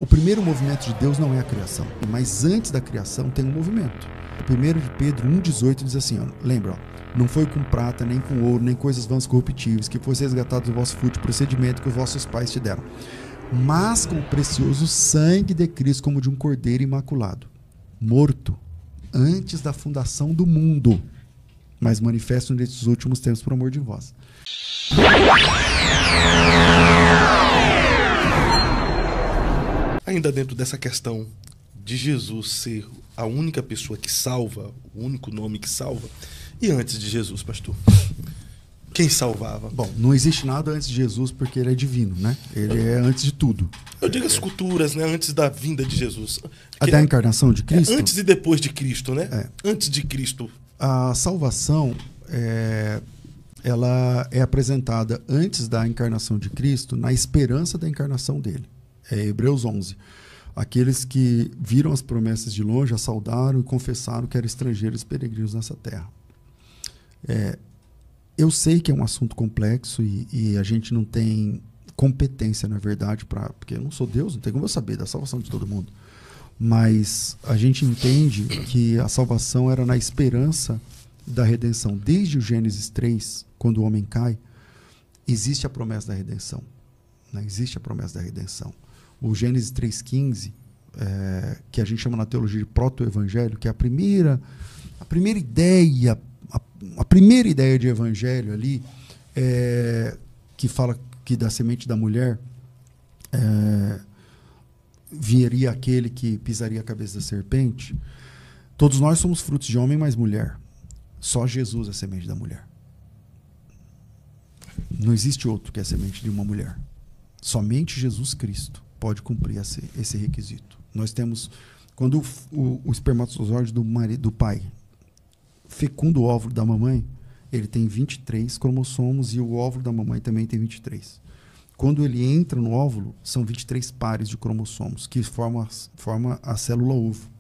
primeiro movimento de Deus não é a criação, mas antes da criação tem um movimento. O 1 de Pedro 1,18 diz assim, ó, lembra, ó, não foi com prata, nem com ouro, nem coisas vãs corruptíveis, que fosse resgatado do vosso fútil procedimento que os vossos pais te deram, mas com o precioso sangue de Cristo, como de um cordeiro imaculado, morto antes da fundação do mundo, mas manifesto nesses últimos tempos por amor de vós. Ainda dentro dessa questão de Jesus ser a única pessoa que salva, o único nome que salva, e antes de Jesus, pastor? Quem salvava? Bom, não existe nada antes de Jesus porque ele é divino, né? Ele é antes de tudo. Eu digo as culturas, né? Antes da vinda de Jesus. Até a encarnação de Cristo? Antes e depois de Cristo, né? Antes de Cristo. A salvação, ela é apresentada antes da encarnação de Cristo, na esperança da encarnação dele. É Hebreus 11. Aqueles que viram as promessas de longe, a saudaram e confessaram que eram estrangeiros e peregrinos nessa terra. Eu sei que é um assunto complexo e a gente não tem competência, na verdade, porque eu não sou Deus, não tem como eu saber da salvação de todo mundo. Mas a gente entende que a salvação era na esperança da redenção. Desde o Gênesis 3, quando o homem cai, existe a promessa da redenção. Né? Existe a promessa da redenção. O Gênesis 3,15, que a gente chama na teologia de proto-evangelho, que é a primeira ideia, a primeira ideia de evangelho ali, que fala que da semente da mulher viria aquele que pisaria a cabeça da serpente. Todos nós somos frutos de homem mais mulher. Só Jesus é a semente da mulher. Não existe outro que é a semente de uma mulher. Somente Jesus Cristo pode cumprir esse requisito. Nós temos, quando o espermatozoide do pai fecunda o óvulo da mamãe, ele tem 23 cromossomos e o óvulo da mamãe também tem 23. Quando ele entra no óvulo, são 23 pares de cromossomos que formam a célula ovo,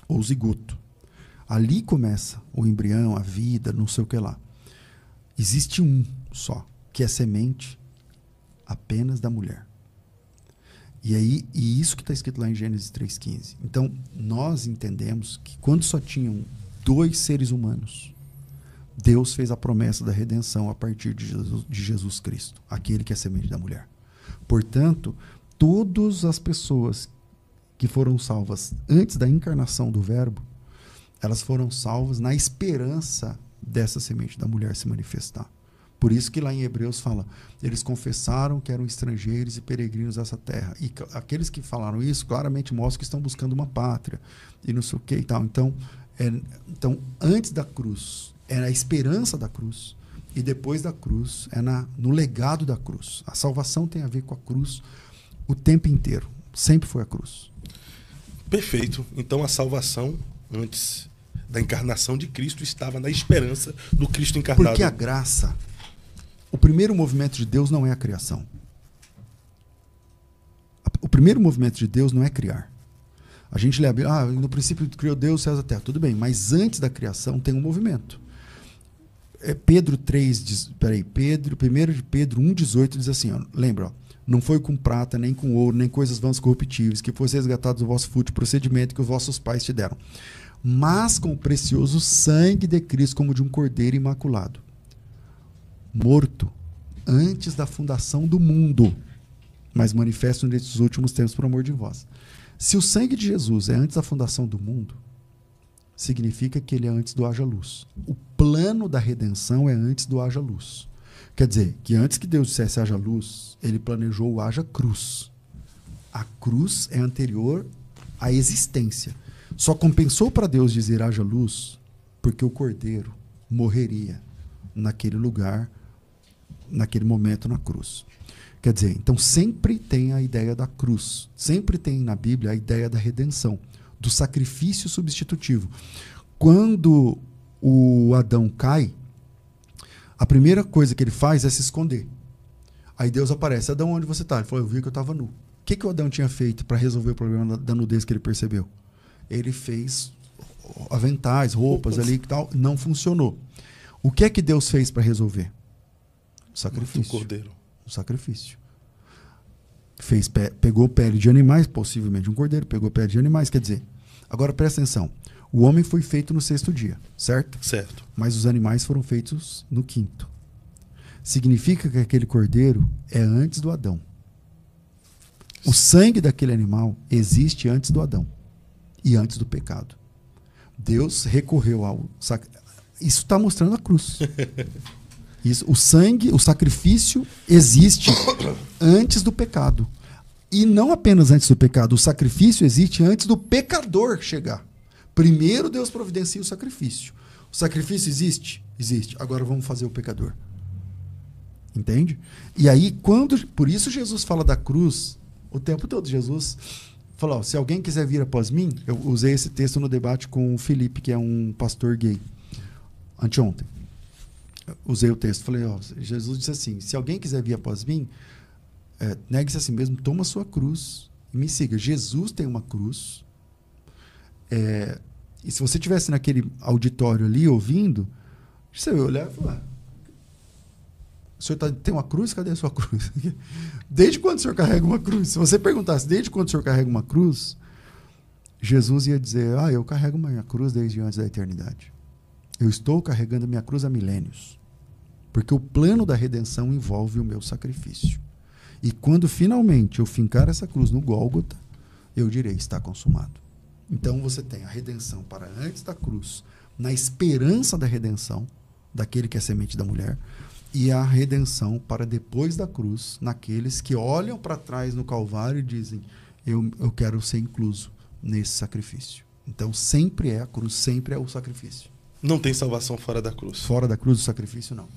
ou zigoto. Ali começa o embrião, a vida, não sei o que lá. Existe um só, que é semente apenas da mulher. E isso que está escrito lá em Gênesis 3,15. Então, nós entendemos que quando só tinham 2 seres humanos, Deus fez a promessa da redenção a partir de Jesus Cristo, aquele que é a semente da mulher. Portanto, todas as pessoas que foram salvas antes da encarnação do Verbo, elas foram salvas na esperança dessa semente da mulher se manifestar. Por isso que lá em Hebreus fala, eles confessaram que eram estrangeiros e peregrinos dessa terra. E aqueles que falaram isso claramente mostram que estão buscando uma pátria e não sei o que e tal. Então, antes da cruz, era a esperança da cruz, e depois da cruz, no legado da cruz. A salvação tem a ver com a cruz o tempo inteiro. Sempre foi a cruz. Perfeito. Então a salvação, antes da encarnação de Cristo, estava na esperança do Cristo encarnado. Porque a graça, o primeiro movimento de Deus não é a criação. O primeiro movimento de Deus não é criar. A gente lê a Bíblia, no princípio criou Deus, céus e a terra. Tudo bem, mas antes da criação tem um movimento. Pedro 1 de Pedro 1,18 diz assim, ó, lembra, ó, não foi com prata, nem com ouro, nem coisas vãs corruptíveis, que fosse resgatado do vosso fútil procedimento que os vossos pais te deram, mas com o precioso sangue de Cristo, como de um cordeiro imaculado, morto antes da fundação do mundo, mas manifesto nesses últimos tempos por amor de vós. Se o sangue de Jesus é antes da fundação do mundo, significa que ele é antes do haja luz. O plano da redenção é antes do haja luz. Quer dizer, que antes que Deus dissesse haja luz, ele planejou o haja cruz. A cruz é anterior à existência. Só compensou para Deus dizer haja luz porque o cordeiro morreria naquele lugar, naquele momento na cruz. Quer dizer, então sempre tem a ideia da cruz. Sempre tem na Bíblia a ideia da redenção, do sacrifício substitutivo. Quando o Adão cai, a primeira coisa que ele faz é se esconder. Aí Deus aparece. Adão, onde você está? Ele falou, eu vi que eu estava nu. O que o Adão tinha feito para resolver o problema da nudez que ele percebeu? Ele fez aventais, roupas ali e tal. Não funcionou. O que é que Deus fez para resolver? O sacrifício. O cordeiro. O sacrifício. Pegou pele de animais, possivelmente um cordeiro, pegou pele de animais, quer dizer, agora presta atenção, o homem foi feito no 6º dia, certo? Certo. Mas os animais foram feitos no 5º. Significa que aquele cordeiro é antes do Adão. O sangue daquele animal existe antes do Adão e antes do pecado. Deus recorreu ao sacrifício. Isso está mostrando a cruz. Isso, o sangue, o sacrifício existe antes do pecado. E não apenas antes do pecado, o sacrifício existe antes do pecador chegar. Primeiro Deus providencia o sacrifício. O sacrifício existe? Existe. Agora vamos fazer o pecador. Entende? E aí, por isso Jesus fala da cruz o tempo todo. Jesus falou, se alguém quiser vir após mim, eu usei esse texto no debate com o Felipe, que é um pastor gay, anteontem. Usei o texto, falei, Jesus disse assim, se alguém quiser vir após mim, negue-se a si mesmo, toma a sua cruz e me siga. Jesus tem uma cruz. E se você estivesse naquele auditório ali ouvindo, você ia olhar e falar, o senhor tem uma cruz? Cadê a sua cruz? Desde quando o senhor carrega uma cruz? Se você perguntasse desde quando o senhor carrega uma cruz, Jesus ia dizer, eu carrego minha cruz desde antes da eternidade. Eu estou carregando minha cruz há milênios. Porque o plano da redenção envolve o meu sacrifício. E quando finalmente eu fincar essa cruz no Gólgota, eu direi, está consumado. Então você tem a redenção para antes da cruz, na esperança da redenção, daquele que é semente da mulher, e a redenção para depois da cruz, naqueles que olham para trás no Calvário e dizem, eu quero ser incluso nesse sacrifício. Então sempre é a cruz, sempre é o sacrifício. Não tem salvação fora da cruz. Fora da cruz, o sacrifício não.